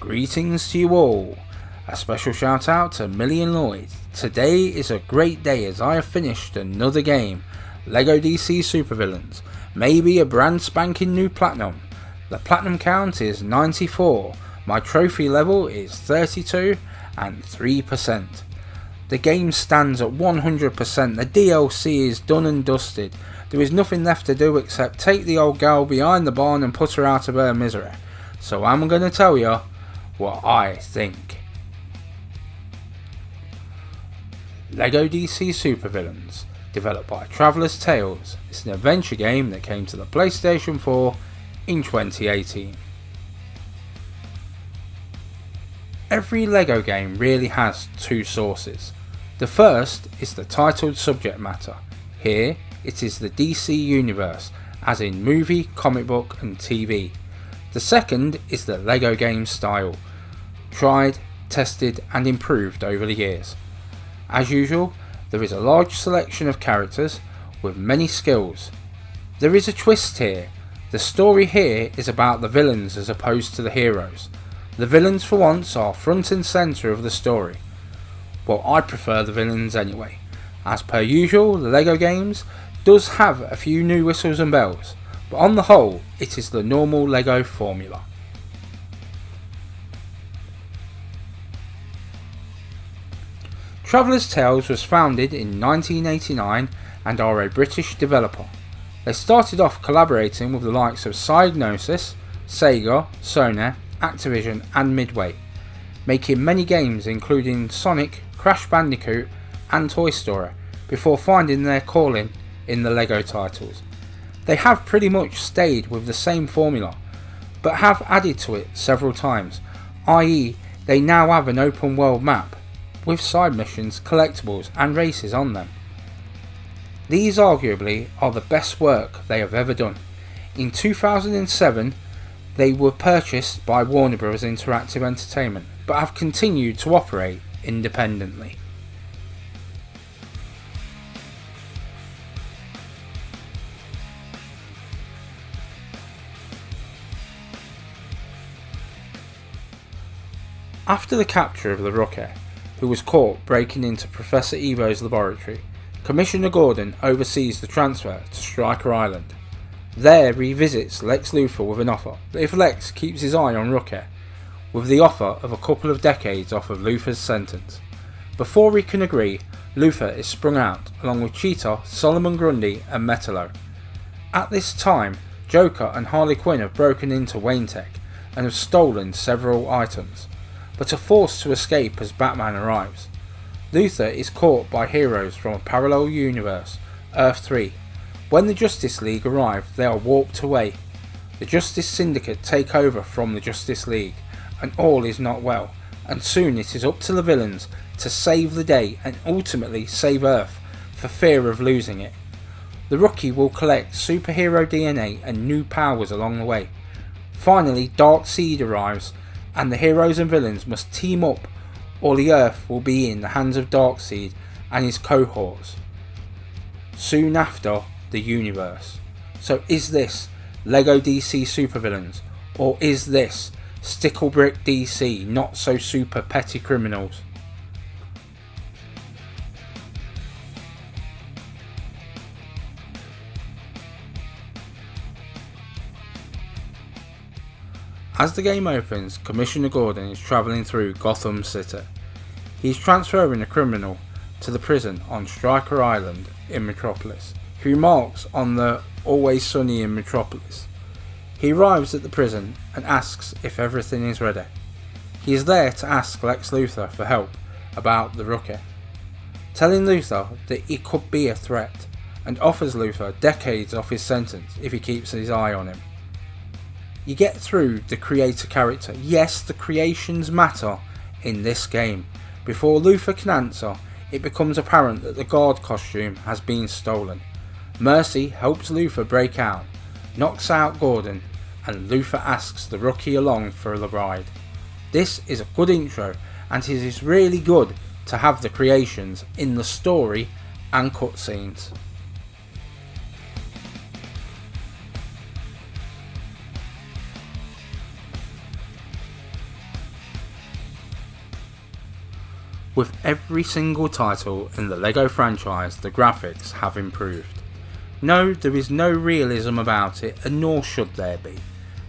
Greetings to you all. A special shout out to Millie and Lloyd. Today is a great day as I have finished another game, LEGO DC Supervillains, maybe a brand spanking new platinum. The platinum count is 94, my trophy level is 32 and 3%. The game stands at 100%, the DLC is done and dusted. There is nothing left to do except take the old gal behind the barn and put her out of her misery. So I'm going to tell you what I think. LEGO DC Supervillains, developed by Traveller's Tales, is an adventure game that came to the PlayStation 4 in 2018. Every LEGO game really has two sources. The first is the titled subject matter. Here it is the DC universe, as in movie, comic book and TV. The second is the LEGO game style, tried, tested and improved over the years. As usual, there is a large selection of characters with many skills. There is a twist here. The story here is about the villains as opposed to the heroes. The villains for once are front and centre of the story. Well, I prefer the villains anyway. As per usual, the LEGO games does have a few new whistles and bells, but on the whole it is the normal LEGO formula. Traveller's Tales was founded in 1989 and are a British developer. They started off collaborating with the likes of Psygnosis, Sega, Sony, Activision and Midway, making many games including Sonic, Crash Bandicoot and Toy Story, before finding their calling in the LEGO titles. They have pretty much stayed with the same formula, but have added to it several times, i.e. they now have an open world map, with side missions, collectibles and races on them. These arguably are the best work they have ever done. In 2007 they were purchased by Warner Bros. Interactive Entertainment, but have continued to operate independently. After the capture of the Rookie, who was caught breaking into Professor Evo's laboratory, Commissioner Gordon oversees the transfer to Stryker Island. There he visits Lex Luthor with an offer that if Lex keeps his eye on Rookie, with the offer of a couple of decades off of Luthor's sentence. Before he can agree, Luthor is sprung out along with Cheetah, Solomon Grundy and Metallo. At this time, Joker and Harley Quinn have broken into Wayne Tech and have stolen several items, but are forced to escape as Batman arrives. Luthor is caught by heroes from a parallel universe, Earth 3. When the Justice League arrive, they are warped away. The Justice Syndicate take over from the Justice League, and all is not well, and soon it is up to the villains to save the day and ultimately save Earth for fear of losing it. The Rookie will collect superhero DNA and new powers along the way. Finally, Darkseid arrives, and the heroes and villains must team up or the Earth will be in the hands of Darkseid and his cohorts soon after the universe. So is this LEGO DC Supervillains, or is this Sticklebrick DC Not So Super Petty Criminals? As the game opens, Commissioner Gordon is travelling through Gotham City. He is transferring a criminal to the prison on Stryker Island in Metropolis. He remarks on the Always Sunny in Metropolis. He arrives at the prison and asks if everything is ready. He is there to ask Lex Luthor for help about the Rookie, telling Luthor that he could be a threat, and offers Luthor decades off his sentence if he keeps his eye on him. You get through the creator character. Yes, the creations matter in this game. Before Luthor can answer, it becomes apparent that the guard costume has been stolen. Mercy helps Luthor break out, knocks out Gordon, and Luthor asks the Rookie along for the ride. This is a good intro, and it is really good to have the creations in the story and cutscenes. With every single title in the LEGO franchise, the graphics have improved. No, there is no realism about it, and nor should there be.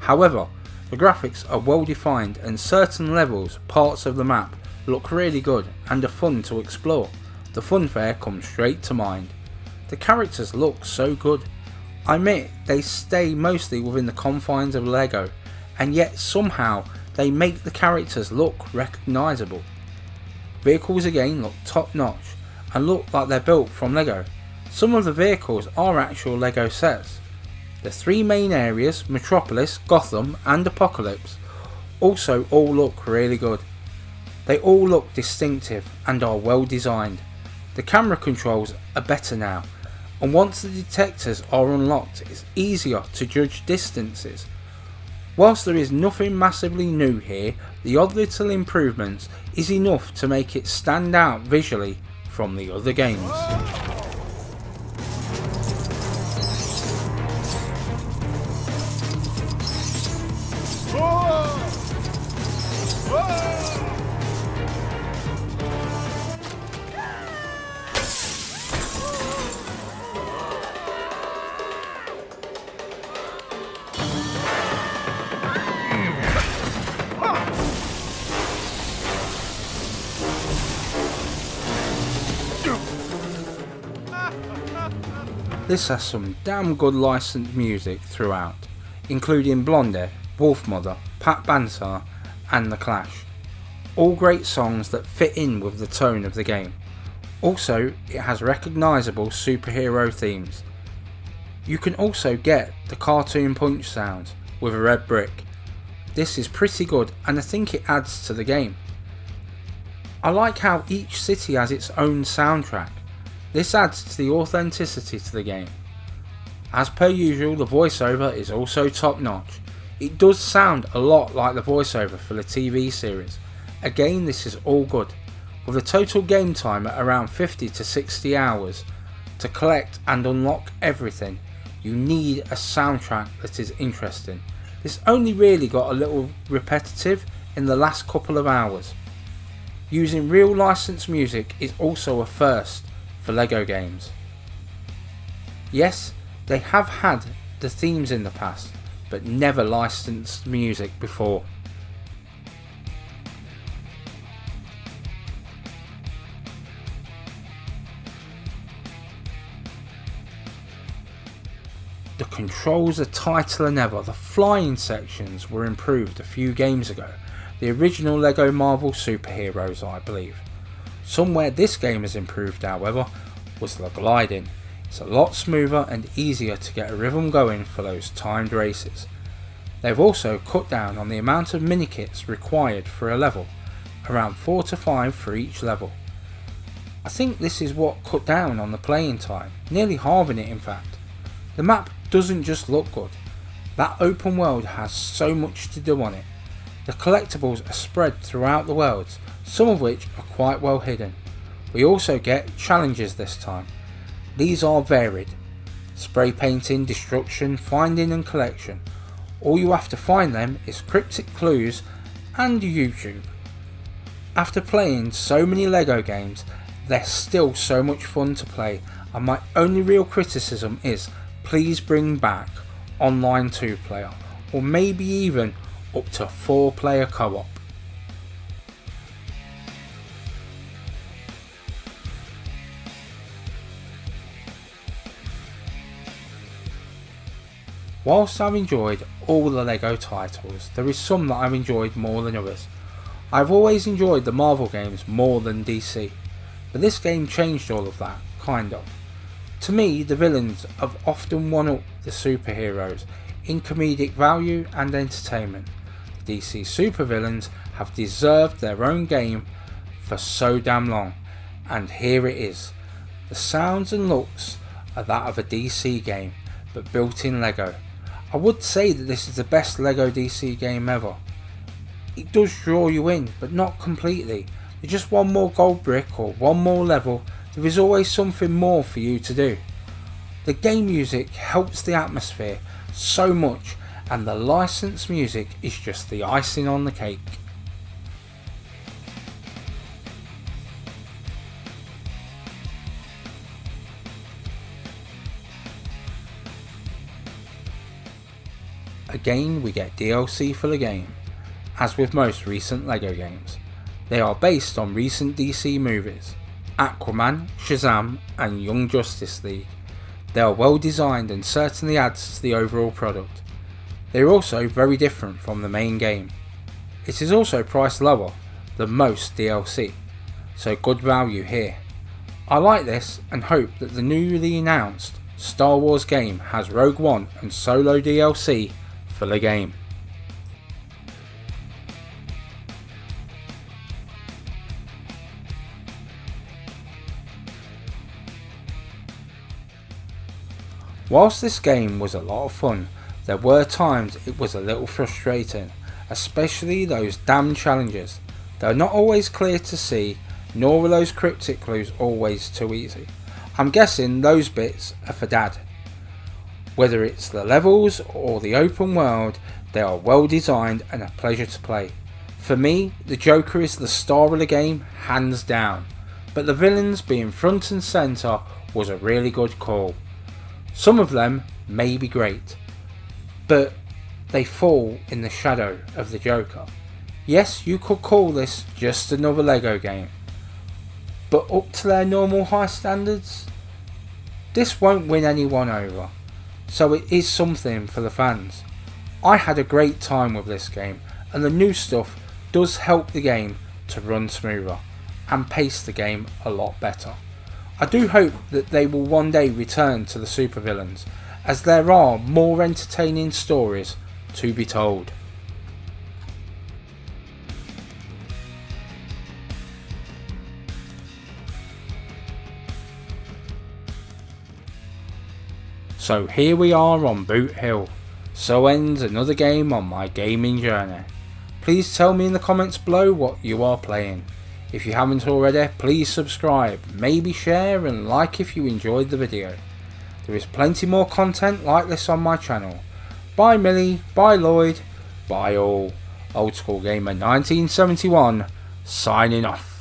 However, the graphics are well defined and certain levels, parts of the map, look really good and are fun to explore. The funfair comes straight to mind. The characters look so good. I admit they stay mostly within the confines of LEGO, and yet somehow they make the characters look recognisable. Vehicles again look top notch and look like they're built from LEGO. Some of the vehicles are actual LEGO sets. The three main areas, Metropolis, Gotham and Apocalypse, also all look really good. They all look distinctive and are well designed. The camera controls are better now, and once the detectors are unlocked, it's easier to judge distances. Whilst there is nothing massively new here, the odd little improvements is enough to make it stand out visually from the other games. This has some damn good licensed music throughout, including Blondie, Wolfmother, Pat Benatar and The Clash. All great songs that fit in with the tone of the game. Also, it has recognisable superhero themes. You can also get the cartoon punch sounds with a red brick. This is pretty good and I think it adds to the game. I like how each city has its own soundtrack. This adds to the authenticity to the game. As per usual, the voiceover is also top notch. It does sound a lot like the voiceover for the TV series. Again, this is all good. With a total game time at around 50 to 60 hours, to collect and unlock everything, you need a soundtrack that is interesting. This only really got a little repetitive in the last couple of hours. Using real licensed music is also a first for LEGO games. Yes, they have had the themes in the past, but never licensed music before. The controls are tighter than ever. The flying sections were improved a few games ago. The original LEGO Marvel superheroes, I believe. Somewhere this game has improved, however, was the gliding. It's a lot smoother and easier to get a rhythm going for those timed races. They've also cut down on the amount of mini-kits required for a level, around 4 to 5 for each level. I think this is what cut down on the playing time, nearly halving it in fact. The map doesn't just look good, that open world has so much to do on it. The collectibles are spread throughout the worlds, some of which are quite well hidden. We also get challenges this time. These are varied. Spray painting, destruction, finding and collection. All you have to find them is cryptic clues and YouTube. After playing so many LEGO games, they're still so much fun to play, and my only real criticism is please bring back online 2-player, or maybe even up to 4-player co-op. Whilst I've enjoyed all the LEGO titles, there is some that I've enjoyed more than others. I've always enjoyed the Marvel games more than DC, but this game changed all of that, kind of. To me, the villains have often won up the superheroes in comedic value and entertainment. The DC Supervillains have deserved their own game for so damn long, and here it is. The sounds and looks are that of a DC game, but built in LEGO. I would say that this is the best LEGO DC game ever. It does draw you in, but not completely. There's just one more gold brick or one more level. There is always something more for you to do. The game music helps the atmosphere so much, and the licensed music is just the icing on the cake. again we get DLC for the game. As with most recent LEGO games, they are based on recent DC movies, Aquaman, Shazam and Young Justice League. They are well designed and certainly adds to the overall product. They are also very different from the main game. It is also priced lower than most DLC, so good value here. I like this and hope that the newly announced Star Wars game has Rogue One and Solo DLC for the game. Whilst this game was a lot of fun, there were times it was a little frustrating, especially those damn challenges. They are not always clear to see, nor are those cryptic clues always too easy. I'm guessing those bits are for Dad. Whether it's the levels or the open world, they are well designed and a pleasure to play. For me, the Joker is the star of the game, hands down, but the villains being front and centre was a really good call. Some of them may be great, but they fall in the shadow of the Joker. Yes, you could call this just another LEGO game, but up to their normal high standards, this won't win anyone over, so it is something for the fans. I had a great time with this game, and the new stuff does help the game to run smoother and pace the game a lot better. I do hope that they will one day return to the Supervillains, as there are more entertaining stories to be told. So here we are on Boot Hill. So ends another game on my gaming journey. Please tell me in the comments below what you are playing. If you haven't already, please subscribe, maybe share and like if you enjoyed the video. There is plenty more content like this on my channel. Bye Millie, bye Lloyd, bye all. Old School Gamer 1971 signing off.